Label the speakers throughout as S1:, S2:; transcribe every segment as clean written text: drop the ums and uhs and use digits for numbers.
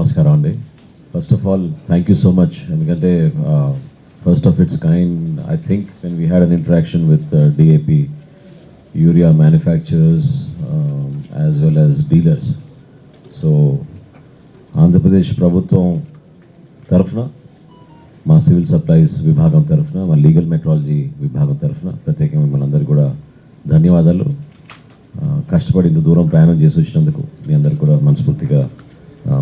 S1: నమస్కారం అండి. First of all thank you so much. ఎందుకంటే first of it's kind I think when we had an interaction with DAP urea manufacturers as well as dealers. So Andhra Pradesh ప్రభుత్వం తరఫున, మా civil supplies విభాగం తరఫున, మా legal metrology విభాగం తరఫున ప్రత్యేకంగా మిమ్మల్ని అందరికీ కూడా ధన్యవాదాలు. కష్టపడి ఇంత దూరం ప్రయాణం చేసి వచ్చినందుకు మీ అందరికీ కూడా మనస్ఫూర్తిగా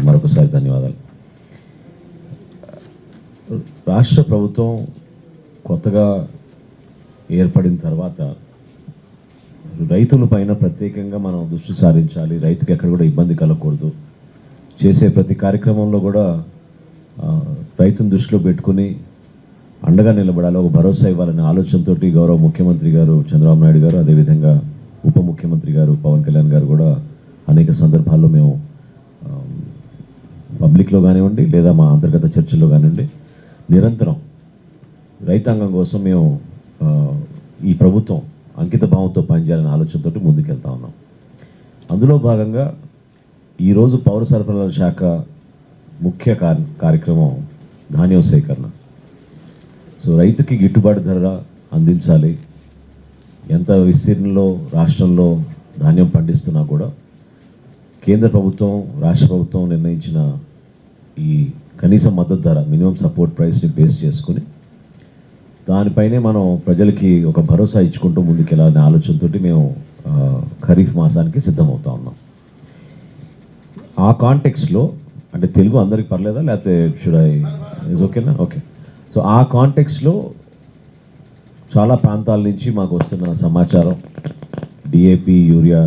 S1: మరొకసారి ధన్యవాదాలు. రాష్ట్ర ప్రభుత్వం కొత్తగా ఏర్పడిన తర్వాత రైతుల పైన ప్రత్యేకంగా మనం దృష్టి సారించాలి, రైతుకి ఎక్కడ కూడా ఇబ్బంది కలగకూడదు. చేసే ప్రతి కార్యక్రమంలో కూడా రైతును దృష్టిలో పెట్టుకుని అండగా నిలబడాలి, ఒక భరోసా ఇవ్వాలనే ఆలోచనతో గౌరవ ముఖ్యమంత్రి గారు చంద్రబాబు నాయుడు గారు, అదేవిధంగా ఉప ముఖ్యమంత్రి గారు పవన్ కళ్యాణ్ గారు కూడా అనేక సందర్భాల్లో మేము పబ్లిక్లో కానివ్వండి లేదా మా అంతర్గత చర్చల్లో కానివ్వండి నిరంతరం రైతాంగం కోసం మేము ఈ ప్రభుత్వం అంకిత భావంతో పనిచేయాలనే ఆలోచనతో ముందుకెళ్తా ఉన్నాం. అందులో భాగంగా ఈరోజు పౌర సరఫరాల శాఖ ముఖ్య కార్యక్రమం ధాన్యం సేకరణ. సో రైతుకి గిట్టుబాటు ధర అందించాలి. ఎంత విస్తీర్ణంలో రాష్ట్రంలో ధాన్యం పండిస్తున్నా కూడా కేంద్ర ప్రభుత్వం రాష్ట్ర ప్రభుత్వం నిర్ణయించిన ఈ కనీస మద్దతు ధర మినిమం సపోర్ట్ ప్రైస్ని బేస్ చేసుకుని దానిపైనే మనం ప్రజలకి ఒక భరోసా ఇచ్చుకుంటూ ముందుకెళ్ళాలనే ఆలోచనతో మేము ఖరీఫ్ మాసానికి సిద్ధమవుతా ఉన్నాం. ఆ కాంటెక్స్లో అంటే తెలుగు అందరికి పర్లేదా లేకపోతే షుడ్ ఐ ఇస్ ఓకేనా? ఓకే. సో ఆ కాంటెక్స్లో చాలా ప్రాంతాల నుంచి మాకు వస్తున్న సమాచారం డిఏపి యూరియా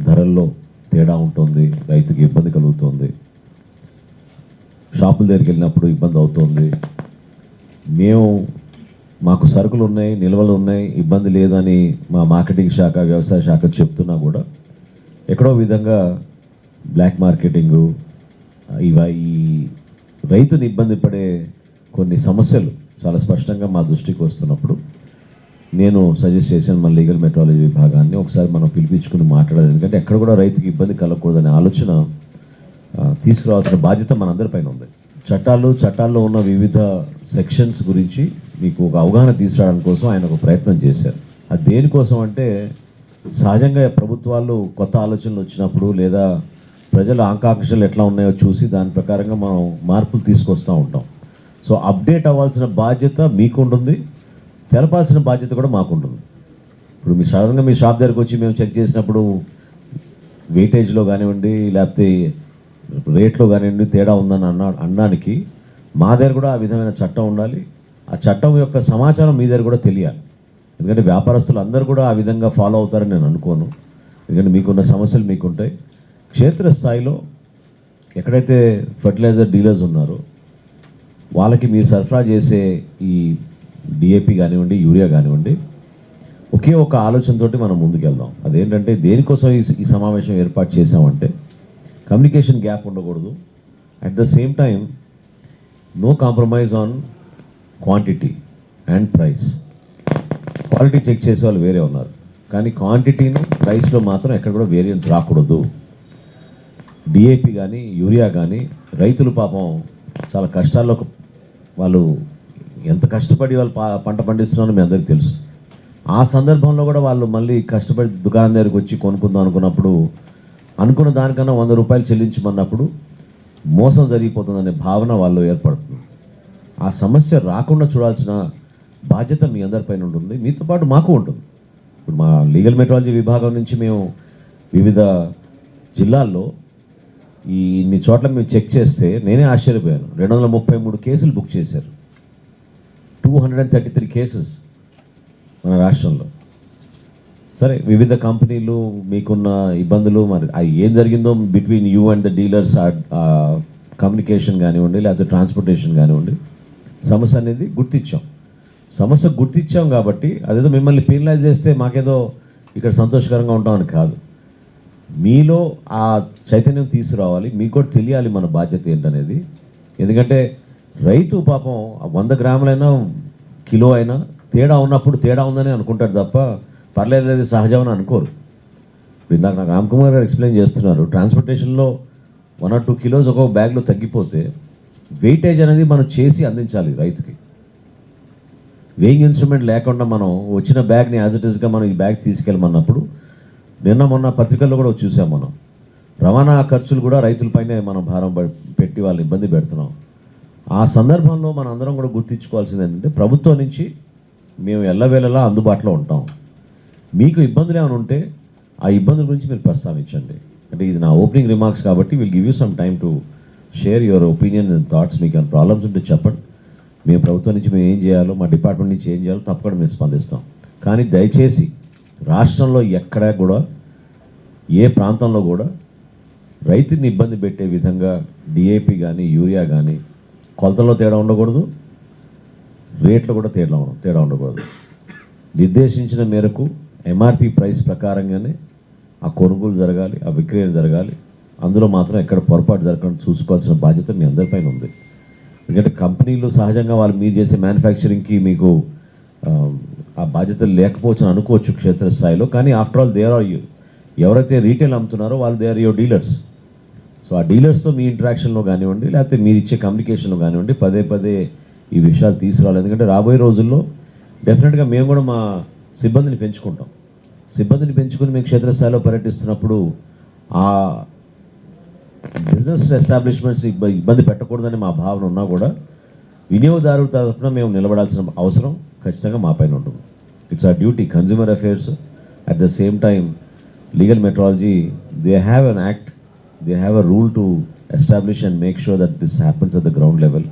S1: ధరల్లో తేడా ఉంటుంది, రైతుకి ఇబ్బంది కలుగుతుంది, షాపుల దగ్గరికి వెళ్ళినప్పుడు ఇబ్బంది అవుతుంది, మాకు సరుకులు ఉన్నాయి, నిల్వలు ఉన్నాయి, ఇబ్బంది లేదని మా మార్కెటింగ్ శాఖ వ్యవసాయ శాఖ చెప్తున్నా కూడా ఎక్కడో విధంగా బ్లాక్ మార్కెటింగు ఈ రైతుని ఇబ్బంది పడే కొన్ని సమస్యలు చాలా స్పష్టంగా మా దృష్టికి వస్తున్నప్పుడు నేను సజెస్ట్ చేశాను మన లీగల్ మెట్రాలజీ విభాగాన్ని ఒకసారి మనం పిలిపించుకుని మాట్లాడాలి. ఎందుకంటే ఎక్కడ కూడా రైతుకి ఇబ్బంది కలగకూడదనే ఆలోచన తీసుకురావాల్సిన బాధ్యత మనందరిపైన ఉంది. చట్టాల్లో ఉన్న వివిధ సెక్షన్స్ గురించి మీకు ఒక అవగాహన తీసుకురావడం కోసం ఆయన ఒక ప్రయత్నం చేశారు. అది దేనికోసం అంటే సహజంగా ప్రభుత్వాలు కొత్త ఆలోచనలు వచ్చినప్పుడు లేదా ప్రజల ఆకాంక్షలు ఎట్లా ఉన్నాయో చూసి దాని ప్రకారంగా మనం మార్పులు తీసుకొస్తూ ఉంటాం. సో అప్డేట్ అవ్వాల్సిన బాధ్యత మీకు ఉంటుంది, తెలపాల్సిన బాధ్యత కూడా మాకుంటుంది. ఇప్పుడు మీ సాధారణంగా మీ షాప్ దగ్గరకు వచ్చి మేము చెక్ చేసినప్పుడు వెయిటేజ్లో కానివ్వండి లేకపోతే రేట్లో కానివ్వండి తేడా ఉందని అనడానికి మా దగ్గర కూడా ఆ విధమైన చట్టం ఉండాలి. ఆ చట్టం యొక్క సమాచారం మీ దగ్గర కూడా తెలియాలి. ఎందుకంటే వ్యాపారస్తులు అందరూ కూడా ఆ విధంగా ఫాలో అవుతారని నేను అనుకోను. ఎందుకంటే మీకున్న సమస్యలు మీకుంటాయి. క్షేత్రస్థాయిలో ఎక్కడైతే ఫర్టిలైజర్ డీలర్స్ ఉన్నారో వాళ్ళకి మీరు సరఫరా చేసే ఈ డిఏపి కానివ్వండి యూరియా కానివ్వండి ఒకే ఒక ఆలోచనతోటి మనం ముందుకెళ్దాం. అదేంటంటే దేనికోసం ఈ సమావేశం ఏర్పాటు చేసామంటే కమ్యూనికేషన్ గ్యాప్ ఉండకూడదు, at the same time no compromise on quantity and price. Quality check చేసే వాళ్ళు వేరే ఉన్నారు, కానీ క్వాంటిటీని ప్రైస్లో మాత్రం ఎక్కడ కూడా వేరియన్స్ రాకూడదు. డిఏపి కానీ యూరియా కానీ రైతులు పాపం చాలా కష్టాల్లో వాళ్ళు ఎంత కష్టపడి వాళ్ళు పంట పండిస్తున్నారో మీ అందరికీ తెలుసు. ఆ సందర్భంలో కూడా వాళ్ళు మళ్ళీ కష్టపడి దుకాణం దగ్గరికి వచ్చి కొనుక్కుందాం అనుకున్నప్పుడు అనుకున్న దానికన్నా 100 రూపాయలు చెల్లించమన్నప్పుడు మోసం జరిగిపోతుందనే భావన వాళ్ళు ఏర్పడుతుంది. ఆ సమస్య రాకుండా చూడాల్సిన బాధ్యత మీ అందరిపైన ఉంటుంది, మీతో పాటు మాకు ఉంటుంది. ఇప్పుడు మా లీగల్ మెట్రాలజీ విభాగం నుంచి మేము వివిధ జిల్లాల్లో ఇన్ని చోట్ల మేము చెక్ చేస్తే నేనే ఆశ్చర్యపోయాను. 233 కేసులు బుక్ చేశారు, 233 కేసెస్ మన రాష్ట్రంలో. సరే వివిధ కంపెనీలు మీకున్న ఇబ్బందులు మరి అది ఏం జరిగిందో between you and the dealers communication కానివ్వండి లేకపోతే ట్రాన్స్పోర్టేషన్ కానివ్వండి సమస్య అనేది సమస్య గుర్తించాం కాబట్టి అదేదో మిమ్మల్ని పెనలైజ్ చేస్తే మాకేదో ఇక్కడ సంతోషకరంగా ఉంటామని కాదు. మీలో ఆ చైతన్యం తీసుకురావాలి, మీకు కూడా తెలియాలి మన బాధ్యత ఏంటనేది. ఎందుకంటే రైతు పాపం 100 గ్రాములైనా కిలో అయినా తేడా ఉన్నప్పుడు తేడా ఉందని అనుకుంటాడు తప్ప పర్లేదు సహజమని అనుకోరు. ఇందాక నాకు రామ్ కుమార్ గారు ఎక్స్ప్లెయిన్ చేస్తున్నారు, ట్రాన్స్పోర్టేషన్లో 1 or 2 కిలోస్ ఒక్కొక్క బ్యాగ్లో తగ్గిపోతే వెయిటేజ్ అనేది మనం చేసి అందించాలి రైతుకి. వేయింగ్ ఇన్స్ట్రుమెంట్ లేకుండా మనం వచ్చిన బ్యాగ్ని యాజ్ ఇట్ ఈస్గా మనం ఈ బ్యాగ్ తీసుకెళ్ళమన్నప్పుడు మొన్న పత్రికల్లో కూడా చూసాం మనం. రవాణా ఖర్చులు కూడా రైతులపైనే మనం భారం పెట్టి వాళ్ళని ఇబ్బంది పెడుతున్నాం. ఆ సందర్భంలో మనం అందరం కూడా గుర్తించుకోవాల్సింది ఏంటంటే ప్రభుత్వం నుంచి మేము ఎల్లవేళలా అందుబాటులో ఉంటాం. మీకు ఇబ్బందులు ఏమైనా ఉంటే ఆ ఇబ్బందుల గురించి మీరు ప్రస్తావించండి. అంటే ఇది నా ఓపెనింగ్ రిమార్క్స్ కాబట్టి will give you some time to share your opinion and thoughts. మీకు ఏమైనా ప్రాబ్లమ్స్ ఉంటే చెప్పండి. మేము ప్రభుత్వం నుంచి మేము ఏం చేయాలో, మా డిపార్ట్మెంట్ నుంచి ఏం చేయాలో తప్పకుండా మేము స్పందిస్తాం. కానీ దయచేసి రాష్ట్రంలో ఎక్కడా కూడా ఏ ప్రాంతంలో కూడా రైతుని ఇబ్బంది పెట్టే విధంగా డిఏపి కానీ యూరియా కానీ కొలతల్లో తేడా ఉండకూడదు, రేట్లో కూడా తేడా ఉండకూడదు. నిర్దేశించిన మేరకు ఎంఆర్పి ప్రైస్ ప్రకారంగానే ఆ కొనుగోలు జరగాలి, ఆ విక్రయం జరగాలి. అందులో మాత్రం ఎక్కడ పొరపాటు జరగకుండా చూసుకోవాల్సిన బాధ్యత మీ అందరిపైన ఉంది. ఎందుకంటే కంపెనీలు సహజంగా వాళ్ళు మీరు చేసే మ్యానుఫ్యాక్చరింగ్కి మీకు ఆ బాధ్యతలు లేకపోవచ్చు అనుకోవచ్చు క్షేత్రస్థాయిలో. కానీ after all there are you, ఎవరైతే రీటైల్ అమ్ముతున్నారో వాళ్ళు they are your dealers. So ఆ డీలర్స్తో మీ ఇంటరాక్షన్లో కానివ్వండి, లేకపోతే మీరు ఇచ్చే కమ్యూనికేషన్లో కానివ్వండి, పదే పదే ఈ విషయాలు తీసుకురావాలి. ఎందుకంటే రాబోయే రోజుల్లో డెఫినెట్గా మేము కూడా మా సిబ్బందిని పెంచుకుంటాం. సిబ్బందిని పెంచుకుని మేము క్షేత్రస్థాయిలో పర్యటిస్తున్నప్పుడు ఆ బిజినెస్ ఎస్టాబ్లిష్మెంట్స్ని ఇబ్బంది పెట్టకూడదని మా భావన ఉన్నా కూడా వినియోగదారుల తరఫున మేము నిలబడాల్సిన అవసరం ఖచ్చితంగా మా పైన ఉంటుంది. It's our duty. Consumer affairs at the same time legal metrology, they have an act, they have a rule to establish and make sure that this happens at the ground level.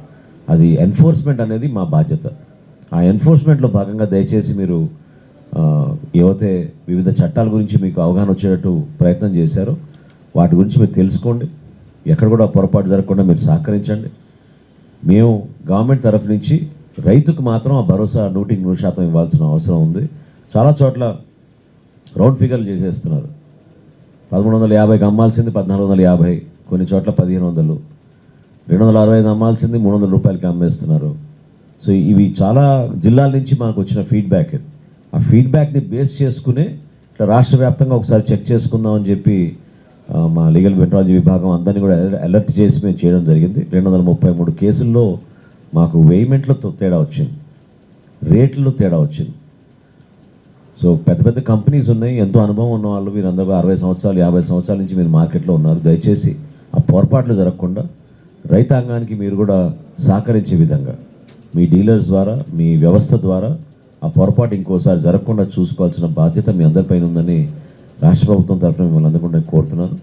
S1: అది enforcement అనేది మా బాధ్యత. ఆ ఎన్ఫోర్స్మెంట్లో భాగంగా దయచేసి మీరు ఏవైతే వివిధ చట్టాల గురించి మీకు అవగాహన వచ్చేటట్టు ప్రయత్నం చేశారో వాటి గురించి మీరు తెలుసుకోండి. ఎక్కడ కూడా పొరపాటు జరగకుండా మీరు సహకరించండి. మేము గవర్నమెంట్ తరఫు నుంచి రైతుకు మాత్రం ఆ భరోసా 100% ఇవ్వాల్సిన అవసరం ఉంది. చాలా చోట్ల రౌండ్ ఫిగర్లు చేసేస్తున్నారు. 1350కి అమ్మాల్సింది 1450, కొన్ని చోట్ల 1500, 265 అమ్మాల్సింది 300 రూపాయలకి అమ్మేస్తున్నారు. సో ఇవి చాలా జిల్లాల నుంచి మనకు వచ్చిన ఫీడ్బ్యాక్. ఇది ఆ ఫీడ్బ్యాక్ని బేస్ చేసుకునే ఇట్లా రాష్ట్ర వ్యాప్తంగా ఒకసారి చెక్ చేసుకుందామని చెప్పి మా లీగల్ మెట్రాలజీ విభాగం అందరినీ కూడా అలర్ట్ చేసి మేము చేయడం జరిగింది. 233 కేసుల్లో మాకు వేయిమెంట్లతో తేడా వచ్చింది, రేట్లలో తేడా వచ్చింది. సో పెద్ద పెద్ద కంపెనీస్ ఉన్నాయి, ఎంతో అనుభవం ఉన్న వాళ్ళు, మీరు అందరూ 60 సంవత్సరాలు 50 సంవత్సరాల నుంచి మీరు మార్కెట్లో ఉన్నారు. దయచేసి ఆ పొరపాట్లు జరగకుండా రైతాంగానికి మీరు కూడా సహకరించే విధంగా మీ డీలర్స్ ద్వారా, మీ వ్యవస్థ ద్వారా ఆ పొరపాటు ఇంకోసారి జరగకుండా చూసుకోవాల్సిన బాధ్యత మీ అందరిపైన ఉందని రాష్ట్ర ప్రభుత్వం తరఫున మిమ్మల్ని అందకుండా కోరుతున్నాను.